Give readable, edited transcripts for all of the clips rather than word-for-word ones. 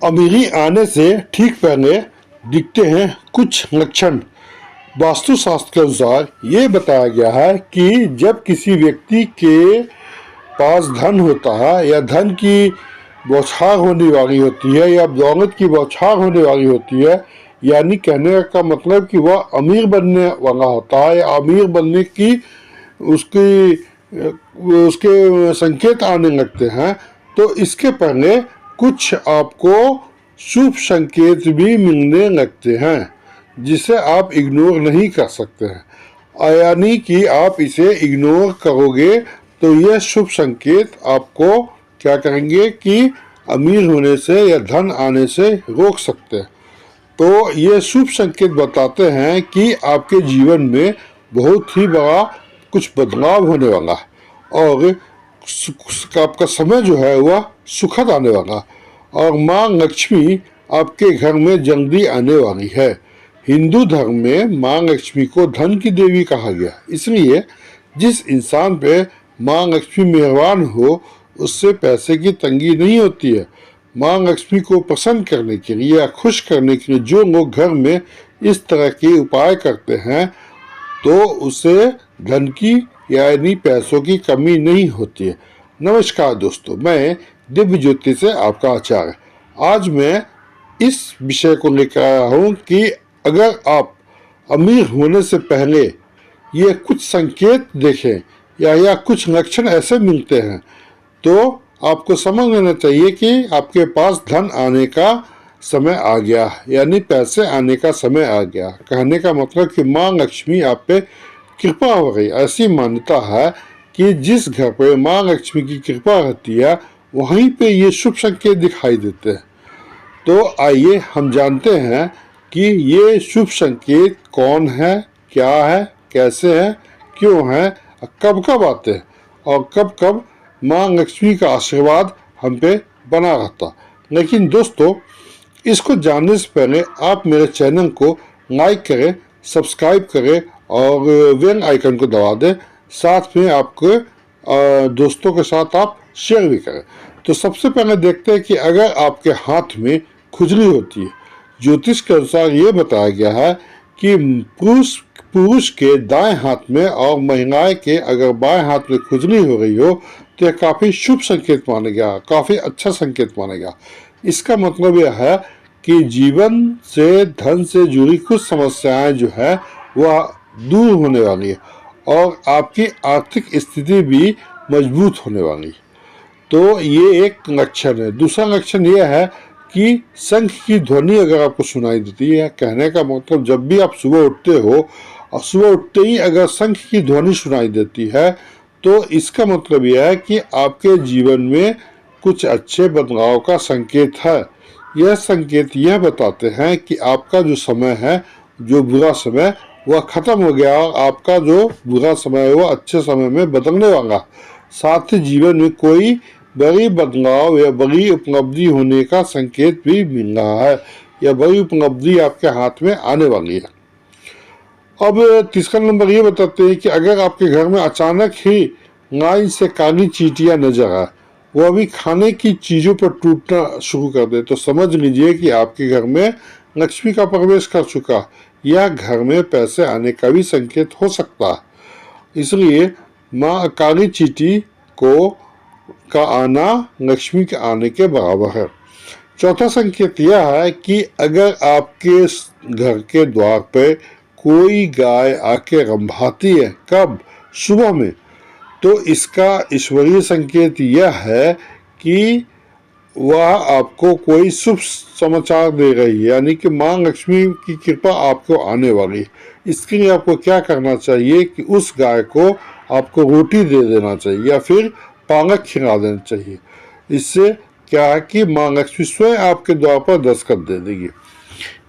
अमीरी आने से ठीक पहले दिखते हैं कुछ लक्षण। वास्तुशास्त्र के अनुसार ये बताया गया है कि जब किसी व्यक्ति के पास धन होता है या धन की बौछार होने वाली होती है या दौलत की बौछार होने वाली होती है, यानी कहने का मतलब कि वह अमीर बनने वाला होता है या अमीर बनने की उसकी उसके संकेत आने लगते हैं, तो इसके पहले कुछ आपको शुभ संकेत भी मिलने लगते हैं जिसे आप इग्नोर नहीं कर सकते हैं। यानी कि आप इसे इग्नोर करोगे तो यह शुभ संकेत आपको क्या करेंगे कि अमीर होने से या धन आने से रोक सकते हैं। तो ये शुभ संकेत बताते हैं कि आपके जीवन में बहुत ही बड़ा कुछ बदलाव होने वाला है और आपका समय जो है वह सुखद आने वाला और माँ लक्ष्मी आपके घर में जल्दी आने वाली है। हिंदू धर्म में माँ लक्ष्मी को धन की देवी कहा गया, इसलिए जिस इंसान पे माँ लक्ष्मी मेहरबान हो उससे पैसे की तंगी नहीं होती है। माँ लक्ष्मी को प्रसन्न करने के लिए या खुश करने के लिए जो लोग घर में इस तरह के उपाय करते हैं तो उसे धन की यानी पैसों की कमी नहीं होती है। नमस्कार दोस्तों, मैं दिव्य ज्योति से आपका आचार्य। आज मैं इस विषय को लेकर आया हूँ कि अगर आप अमीर होने से पहले ये कुछ संकेत देखें या कुछ लक्षण ऐसे मिलते हैं तो आपको समझ लेना चाहिए कि आपके पास धन आने का समय आ गया, यानी पैसे आने का समय आ गया। कहने का मतलब कि माँ लक्ष्मी आप पे कृपा हो गई। ऐसी मान्यता है कि जिस घर पे माँ लक्ष्मी की कृपा रहती है वहीं पे ये शुभ संकेत दिखाई देते हैं। तो आइए हम जानते हैं कि ये शुभ संकेत कौन है, क्या है, कैसे है, क्यों है, कब कब आते हैं और कब कब माँ लक्ष्मी का आशीर्वाद हम पे बना रहता। लेकिन दोस्तों, इसको जानने से पहले आप मेरे चैनल को लाइक करें, सब्सक्राइब करें और बेल आइकन को दबा दें। साथ में आपके दोस्तों के साथ आप शेयर भी करें। तो सबसे पहले देखते हैं कि अगर आपके हाथ में खुजली होती है, ज्योतिष के अनुसार ये बताया गया है कि पुरुष के दाएं हाथ में और महिलाएं के अगर बाएं हाथ में खुजली हो रही हो तो यह काफ़ी शुभ संकेत माना गया, काफ़ी अच्छा संकेत माना गया। इसका मतलब यह है कि जीवन से धन से जुड़ी कुछ समस्याएं जो है वह दूर होने वाली है और आपकी आर्थिक स्थिति भी मजबूत होने वाली है। तो ये एक लक्षण है। दूसरा लक्षण यह है कि शंख की ध्वनि अगर आपको सुनाई देती है, कहने का मतलब जब भी आप सुबह उठते हो और सुबह उठते ही अगर शंख की ध्वनि सुनाई देती है तो इसका मतलब यह है कि आपके जीवन में कुछ अच्छे बदलाव का संकेत है। यह संकेत यह बताते हैं कि आपका जो समय है, जो बुरा समय, वह खत्म हो गया और आपका जो बुरा समय है वह अच्छे समय में बदलने वाला। साथ ही जीवन में कोई बड़ी बदलाव या बड़ी उपलब्धि होने का संकेत भी मिल रहा है या बड़ी उपलब्धि आपके हाथ में आने वाली है। अब तीसरा नंबर ये बताते हैं कि अगर आपके घर में अचानक ही लाइन से काली चींटियां नजर आए, वह भी खाने की चीजों पर टूटना शुरू कर दे, तो समझ लीजिए कि आपके घर में लक्ष्मी का प्रवेश कर चुका या घर में पैसे आने का भी संकेत हो सकता है। इसलिए माँ काली चींटी को का आना लक्ष्मी के आने के बराबर है। चौथा संकेत यह है कि अगर आपके घर के द्वार पर कोई गाय आके रंभाती है, कब? सुबह में, तो इसका ईश्वरीय संकेत यह है कि वह आपको कोई शुभ समाचार दे रही है, यानी कि माँ लक्ष्मी की कृपा आपको आने वाली है। इसके लिए आपको क्या करना चाहिए कि उस गाय को आपको रोटी दे देना चाहिए या फिर पालक खिला देना चाहिए। इससे क्या है कि माँ लक्ष्मी स्वयं आपके द्वार पर दस्तखत दे देगी।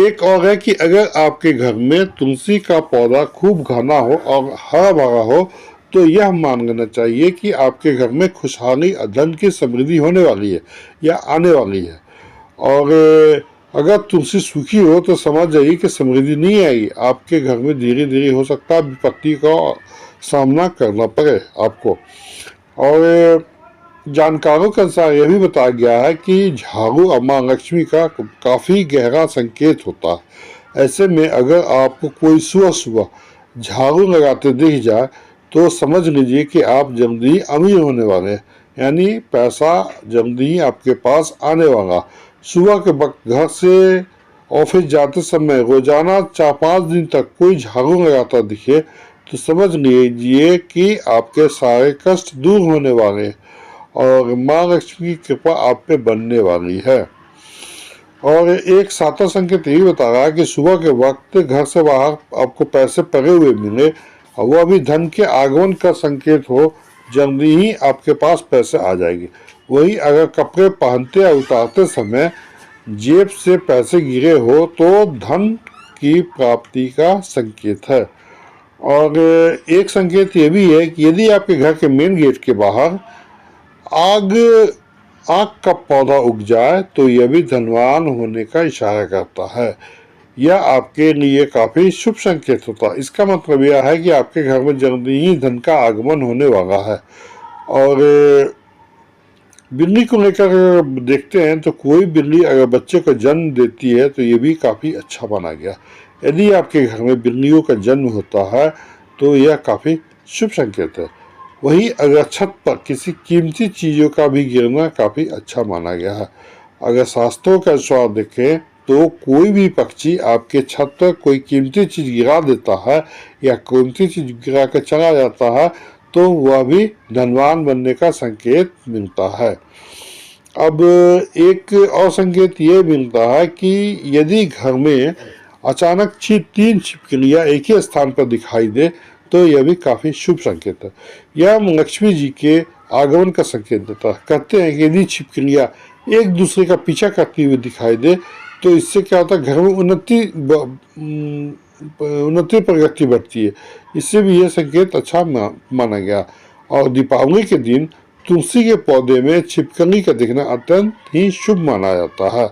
एक और है कि अगर आपके घर में तुलसी का पौधा खूब घना हो और हरा भरा हो तो यह मान लेना चाहिए कि आपके घर में खुशहाली, धन की समृद्धि होने वाली है या आने वाली है। और अगर तुलसी सूखी हो तो समझ जाइए कि समृद्धि नहीं आएगी। आपके घर में धीरे धीरे हो सकता है विपत्ति का सामना करना पड़े आपको। और जानकारों के अनुसार यह भी बताया गया है कि झाड़ू मां लक्ष्मी का काफी गहरा संकेत होता है। ऐसे में अगर आपको कोई सुबह सुबह झाड़ू लगाते दिख जाए तो समझ लीजिए कि आप जल्दी अमीर होने वाले हैं, यानी पैसा जल्दी ही आपके पास आने वाला। सुबह के वक्त घर से ऑफिस जाते समय रोजाना 4-5 दिन तक कोई झाड़ू लगाता दिखे तो समझ लीजिए कि आपके सारे कष्ट दूर होने वाले हैं और माँ लक्ष्मी की कृपा आप पे बनने वाली है। और एक सातवां संकेत यही बता रहा है कि सुबह के वक्त घर से बाहर आपको पैसे पड़े हुए मिले और वह भी धन के आगमन का संकेत हो, जल्दी ही आपके पास पैसे आ जाएंगे। वही अगर कपड़े पहनते या उतारते समय जेब से पैसे गिरे हो तो धन की प्राप्ति का संकेत है। और एक संकेत ये भी है कि यदि आपके घर के मेन गेट के बाहर आग आग का पौधा उग जाए तो यह भी धनवान होने का इशारा करता है। यह आपके लिए काफी शुभ संकेत होता है। इसका मतलब यह है कि आपके घर में जल्दी ही धन का आगमन होने वाला है। और बिल्ली को लेकर देखते हैं तो कोई बिल्ली अगर बच्चे को जन्म देती है तो ये भी काफी अच्छा माना गया। यदि आपके घर में बिल्लियों का जन्म होता है तो यह काफी शुभ संकेत है। वही अगर छत पर किसी कीमती चीजों का भी गिरना काफी अच्छा माना गया है। अगर शास्त्रों के अनुसार देखें तो कोई भी पक्षी आपके छत पर कोई कीमती चीज गिरा देता है या कीमती चीज गिरा कर चला जाता है तो वह भी धनवान बनने का संकेत मिलता है। अब एक और संकेत ये मिलता है कि यदि घर में अचानक 3 छिपकलियां एक ही स्थान पर दिखाई दे तो यह भी काफी शुभ संकेत है। यह लक्ष्मी जी के आगमन का संकेत देता है। कहते हैं कि यदि छिपकलियां एक दूसरे का पीछा करती हुई दिखाई दे तो इससे क्या होता है, घर में उन्नति प्रगति बढ़ती है। इससे भी यह संकेत अच्छा माना गया। और दीपावली के दिन तुलसी के पौधे में छिपकली का दिखना अत्यंत ही शुभ माना जाता है।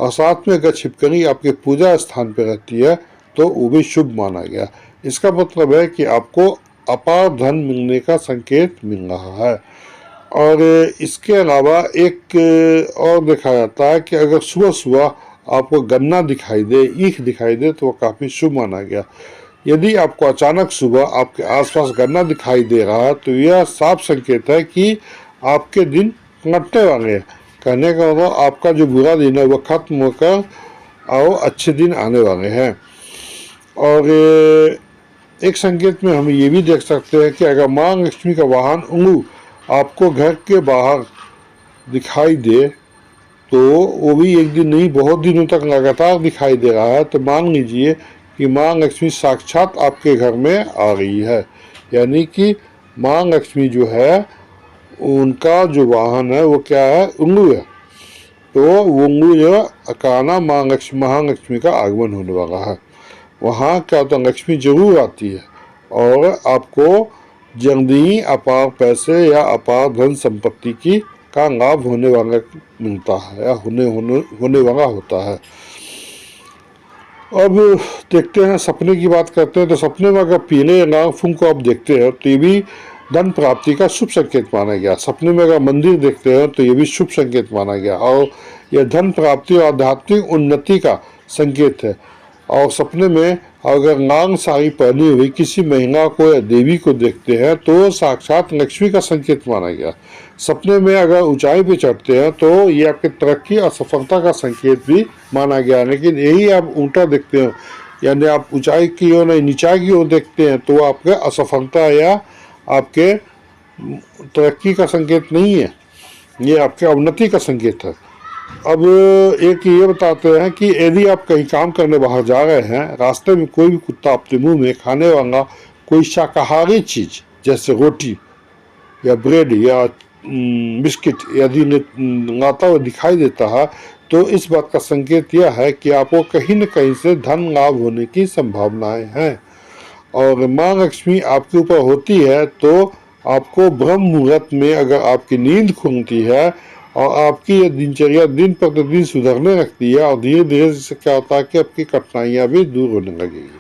और साथ में अगर छिपकली आपके पूजा स्थान पर रहती है तो वो भी शुभ माना गया। इसका मतलब है कि आपको अपार धन मिलने का संकेत मिल रहा है। और इसके अलावा एक और देखा जाता है कि अगर सुबह सुबह आपको गन्ना दिखाई दे, ईख दिखाई दे तो वह काफी शुभ माना गया। यदि आपको अचानक सुबह आपके आसपास गन्ना दिखाई दे रहा है तो यह साफ संकेत है कि आपके दिन कटने वाले हैं। कहने का मतलब आपका जो बुरा दिन है वह खत्म होकर और अच्छे दिन आने वाले हैं। और एक संकेत में हम ये भी देख सकते हैं कि अगर माँ लक्ष्मी का वाहन उल्लू आपको घर के बाहर दिखाई दे तो वो भी एक दिन नहीं बहुत दिनों तक लगातार दिखाई दे रहा है तो मान लीजिए कि माँ लक्ष्मी साक्षात आपके घर में आ रही है। यानी कि माँ लक्ष्मी जो है उनका जो वाहन है वो क्या है, उल्लू है। तो वो उल्लू जो अकाना महालक्ष्मी का आगमन होने वाला है। वहाँ क्या तो लक्ष्मी जरूर आती है और आपको जल्दी ही अपार पैसे या अपार धन संपत्ति की का लाभ होने वाला मिलता है या होने वाला होता है। अब देखते हैं सपने की बात करते हैं तो सपने में अगर पीले लाल फूल को आप देखते हैं तो ये भी धन प्राप्ति का शुभ संकेत माना गया। सपने में अगर मंदिर देखते हैं तो ये भी शुभ संकेत माना गया और यह धन प्राप्ति और आध्यात्मिक उन्नति का संकेत है। और सपने में अगर लाल साड़ी पहनी हुई किसी महिला को या देवी को देखते हैं तो साक्षात लक्ष्मी का संकेत माना गया। सपने में अगर ऊंचाई पे चढ़ते हैं तो ये आपके तरक्की और सफलता का संकेत भी माना गया। लेकिन यही आप उल्टा देखते हैं यानी आप ऊंचाई की ओर नहीं नीचाई की ओर देखते हैं तो आपके असफलता या आपके तरक्की का संकेत नहीं है, ये आपके अवनति का संकेत है। अब एक ये बताते हैं कि यदि आप कहीं काम करने बाहर जा रहे हैं, रास्ते में कोई भी कुत्ता आपके मुंह में खाने वाला कोई शाकाहारी चीज जैसे रोटी या ब्रेड या बिस्किट यदि लाता हुआ दिखाई देता है तो इस बात का संकेत यह है कि आपको कहीं न कहीं से धन लाभ होने की संभावनाएं हैं। और माँ लक्ष्मी आपके ऊपर होती है तो आपको ब्रह्म मुहूर्त में अगर आपकी नींद खुलती है और आपकी यह दिनचर्या दिन प्रतिदिन सुधरने लगती है और धीरे धीरे से क्या होता है कि आपकी कठिनाइयाँ भी दूर होने लगेगी।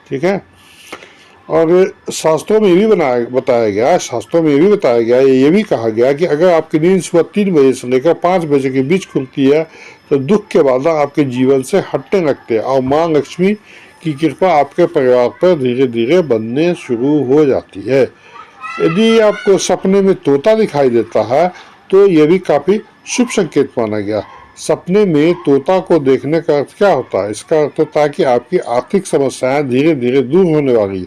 ठीक है। और शास्त्रों में ये भी बताया गया है, शास्त्रों में ये भी बताया गया है, ये भी कहा गया है कि अगर आपकी नींद सुबह 3 बजे से लेकर 5 बजे के बीच खुलती है तो दुख के बादल आपके जीवन से हटने लगते हैं और माँ लक्ष्मी की कृपा आपके परिवार पर धीरे धीरे बनने शुरू हो जाती है। यदि आपको सपने में तोता दिखाई देता है तो यह भी काफी शुभ संकेत माना गया। सपने में तोता को देखने का अर्थ क्या होता है? इसका अर्थ होता है कि आपकी आर्थिक समस्याएं धीरे धीरे दूर होने वाली है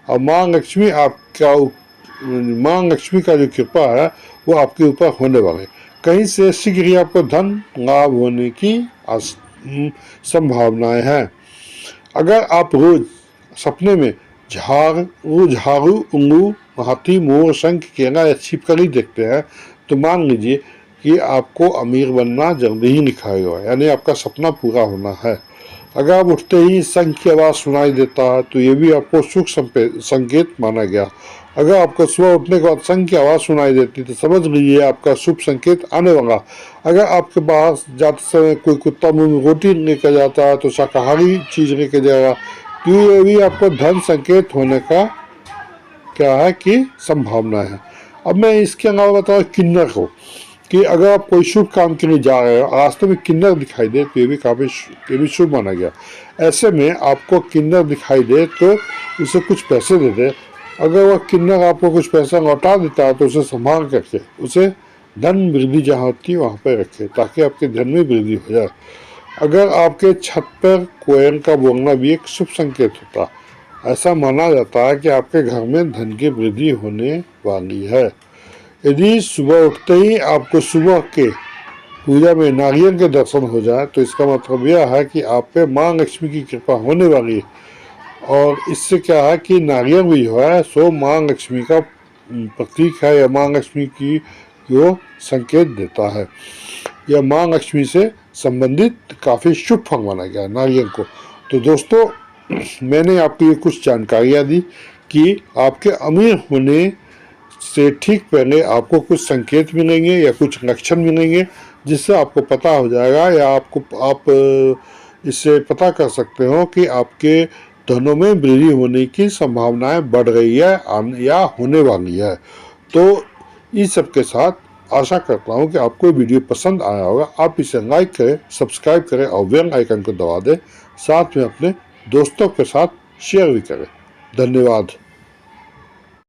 और माँ लक्ष्मी का जो कृपा है वो आपके ऊपर होने वाले है। कहीं से शीघ्र ही आपको धन लाभ होने की संभावनाएं हैं। अगर आप रोज सपने में झाड़ू उल्लू हाथी मोर शंख केला या छिपकली देखते हैं तो मान लीजिए कि आपको अमीर बनना जल्दी ही लिखाएगा, यानी आपका सपना पूरा होना है। अगर आप उठते ही शंख की आवाज़ सुनाई देता है तो ये भी आपको शुभ संकेत माना गया। अगर आपको सुबह उठने के बाद शंख की आवाज़ सुनाई देती तो समझ लीजिए आपका शुभ संकेत आने वाला। अगर आपके पास जाते समय कोई कुत्ता मुंह में रोटी लेकर जाता है तो शाकाहारी चीज़ लेकर जाएगा तो ये भी आपको धन संकेत होने का क्या है कि संभावना है। अब मैं इसके अलावा बताऊँ किन्नर को कि अगर आप कोई शुभ काम के लिए जा रहे हो रास्ते में किन्नर दिखाई दे तो ये भी शुभ माना गया। ऐसे में आपको किन्नर दिखाई दे तो उसे कुछ पैसे दे दे। अगर वह किन्नर आपको कुछ पैसा लौटा देता है तो उसे संभाल करके उसे धन वृद्धि जहाँ होती है वहाँ पर रखे ताकि आपके धन में वृद्धि हो जाए। अगर आपके छत पर कोयल का बोलना भी एक शुभ संकेत होता है। ऐसा माना जाता है कि आपके घर में धन की वृद्धि होने वाली है। यदि सुबह उठते ही आपको सुबह के पूजा में नारियल के दर्शन हो जाए तो इसका मतलब यह है कि आप पे माँ लक्ष्मी की कृपा होने वाली है। और इससे क्या है कि नारियल भी जो है सो माँ लक्ष्मी का प्रतीक है या माँ लक्ष्मी की जो संकेत देता है। यह माँ लक्ष्मी से संबंधित काफ़ी शुभ फल माना गया है नारियल को। तो दोस्तों मैंने आपको ये कुछ जानकारियाँ दी कि आपके अमीर होने से ठीक पहले आपको कुछ संकेत मिलेंगे या कुछ लक्षण मिलेंगे जिससे आपको पता हो जाएगा या आप इससे पता कर सकते हो कि आपके धनों में वृद्धि होने की संभावनाएं बढ़ रही है या होने वाली है। तो इस सब के साथ आशा करता हूँ कि आपको वीडियो पसंद आया होगा। आप इसे लाइक करें, सब्सक्राइब करें और बेल आइकन को दबा दें। साथ में अपने दोस्तों के साथ शेयर भी करें। धन्यवाद।